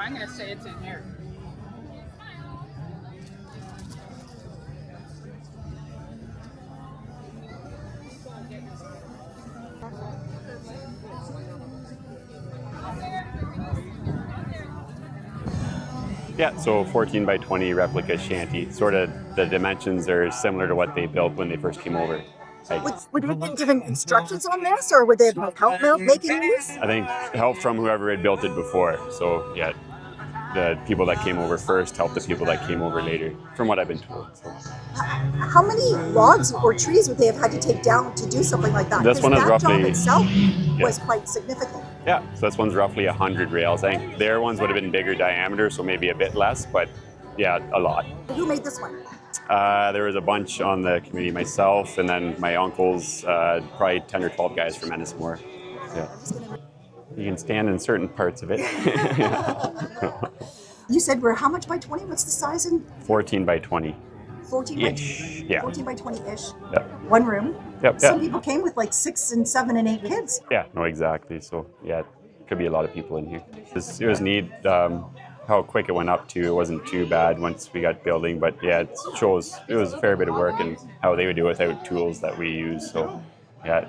I'm going to say it's in here. Yeah, so 14 by 20 replica shanty. Sort of the dimensions are similar to what they built when they first came over. Would we have been given instructions on this, or would they have help making these? I think help from whoever had built it before. So yeah, the people that came over first helped the people that came over later, from what I've been told. So. How many logs or trees would they have had to take down to do something like that? This one is that roughly, job itself was quite significant. Yeah, so this one's roughly 100 rails. I think their ones would have been bigger diameter, so maybe a bit less, but yeah, a lot. Who made this one? There was a bunch on the committee, myself, and then my uncles, probably 10 or 12 guys from Ennismore. Yeah. You can stand in certain parts of it. You said we're how much by 20? What's the size? 14 by 20. 14 yeah. 14 by 20-ish. Yep. One room. Yep. Some people came with like 6 and 7 and 8 kids. Yeah, no, exactly. So yeah, it could be a lot of people in here. It was neat how quick it went up to. It wasn't too bad once we got building, but yeah, it shows it was a fair bit of work and how they would do it without tools that we use. So yeah,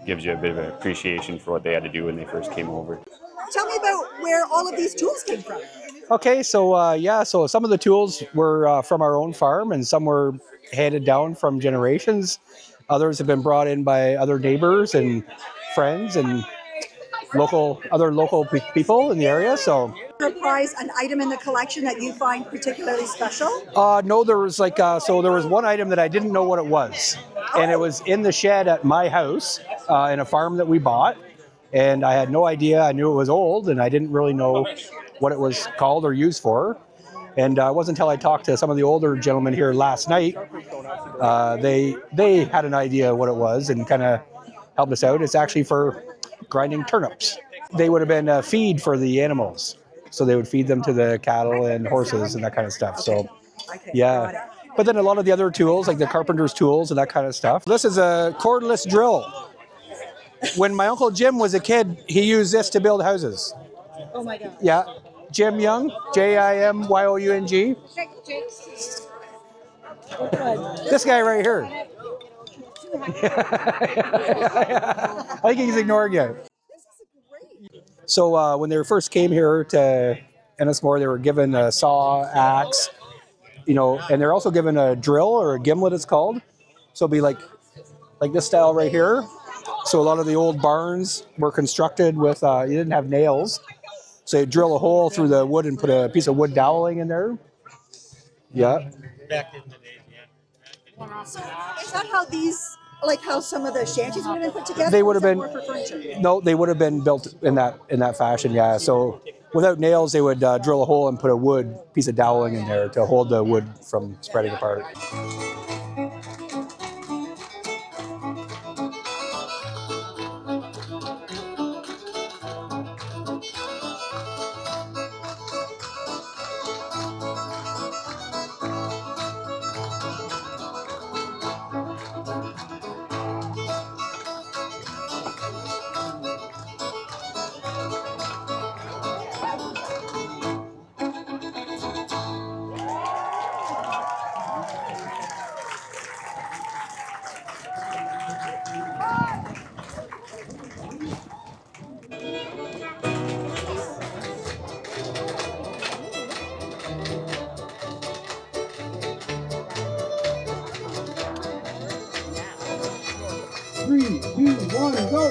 gives you a bit of an appreciation for what they had to do when they first came over. Tell me about where all of these tools came from. Okay, so some of the tools were from our own farm, and some were handed down from generations. Others have been brought in by other neighbors and friends and other local people in the area. So, Prize an item in the collection that you find particularly special? No, there was there was one item that I didn't know what it was, and it was in the shed at my house in a farm that we bought, and I had no idea. I knew it was old, and I didn't really know what it was called or used for. And it wasn't until I talked to some of the older gentlemen here last night, they had an idea what it was and kind of helped us out. It's actually for grinding turnips. They would have been feed for the animals. So they would feed them to the cattle and horses and that kind of stuff. So, yeah. But then a lot of the other tools, like the carpenter's tools and that kind of stuff. This is a cordless drill. When my Uncle Jim was a kid, he used this to build houses. Oh my God. Yeah. Jim Young, Jimyoung. This guy right here. I think he's ignoring you. So when they first came here to Ennismore, they were given a saw, axe, and they're also given a drill or a gimlet, it's called. So it'll be like this style right here. So a lot of the old barns were constructed with, you didn't have nails. So you drill a hole through the wood and put a piece of wood doweling in there. Yeah. Back in the day, yeah. So is that how these, like how some of the shanties would have been put together? They would have been. More for furniture? No, they would have been built in that fashion. Yeah. So without nails, they would drill a hole and put a piece of doweling in there to hold the wood from spreading apart. Three, two, one, go!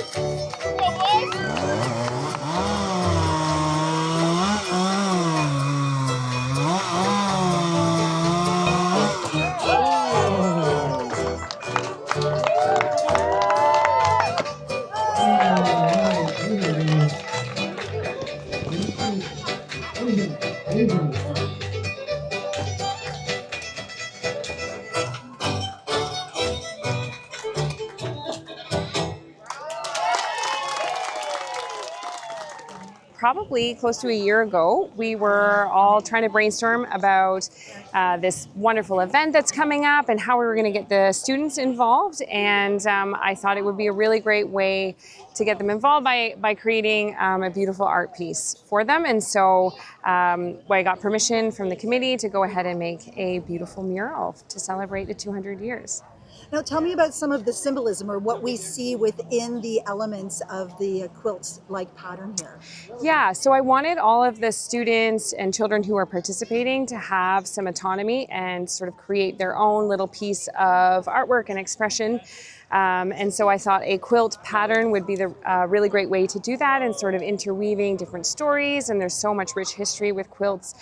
probably close to a year ago, we were all trying to brainstorm about this wonderful event that's coming up and how we were going to get the students involved. And I thought it would be a really great way to get them involved by creating a beautiful art piece for them. And so I got permission from the committee to go ahead and make a beautiful mural to celebrate the 200 years. Now tell me about some of the symbolism or what we see within the elements of the quilt-like pattern here. Yeah, so I wanted all of the students and children who are participating to have some autonomy and sort of create their own little piece of artwork and expression. And so I thought a quilt pattern would be the really great way to do that, and sort of interweaving different stories. And there's so much rich history with quilts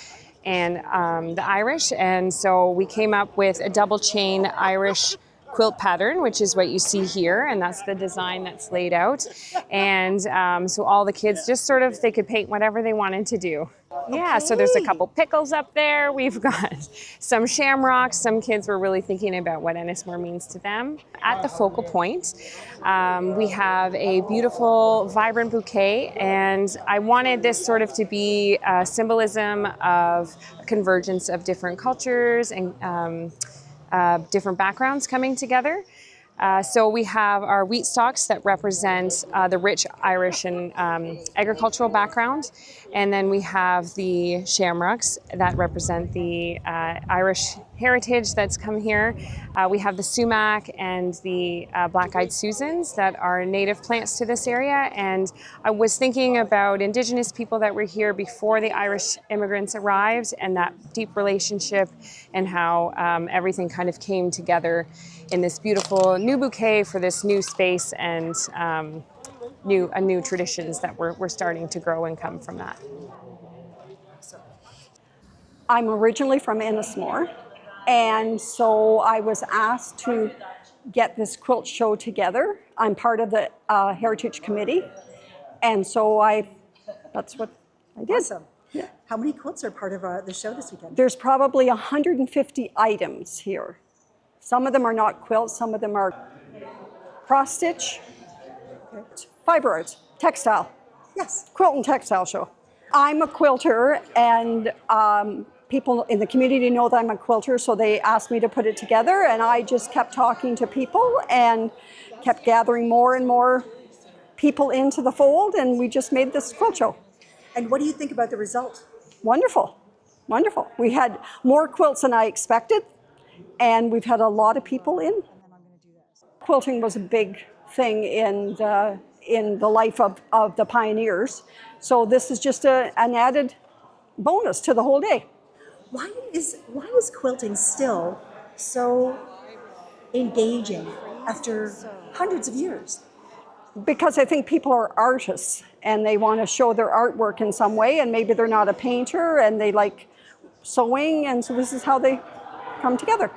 and the Irish. And so we came up with a double chain Irish quilt pattern, which is what you see here, and that's the design that's laid out. And so all the kids just sort of, they could paint whatever they wanted to do. Yeah, so there's a couple pickles up there. We've got some shamrocks. Some kids were really thinking about what Ennismore means to them. At the focal point, we have a beautiful, vibrant bouquet, and I wanted this sort of to be a symbolism of a convergence of different cultures and different backgrounds coming together. So we have our wheat stalks that represent the rich Irish and agricultural background. And then we have the shamrocks that represent the Irish heritage that's come here. We have the sumac and the black-eyed Susans that are native plants to this area. And I was thinking about Indigenous people that were here before the Irish immigrants arrived, and that deep relationship, and how everything kind of came together in this beautiful new bouquet for this new space, and new traditions that we're starting to grow and come from that. I'm originally from Ennismore, and so I was asked to get this quilt show together. I'm part of the Heritage Committee, and so that's what I did. Awesome. Yeah. How many quilts are part of the show this weekend? There's probably 150 items here. Some of them are not quilts, some of them are cross-stitch, fiber arts, textile. Yes. Quilt and textile show. I'm a quilter, and people in the community know that I'm a quilter, so they asked me to put it together, and I just kept talking to people and kept gathering more and more people into the fold, and we just made this quilt show. And what do you think about the result? Wonderful, wonderful. We had more quilts than I expected, and we've had a lot of people in. Quilting was a big thing in the life of the pioneers, so this is just an added bonus to the whole day. Why is quilting still so engaging after hundreds of years? Because I think people are artists and they want to show their artwork in some way, and maybe they're not a painter and they like sewing, and so this is how they come together.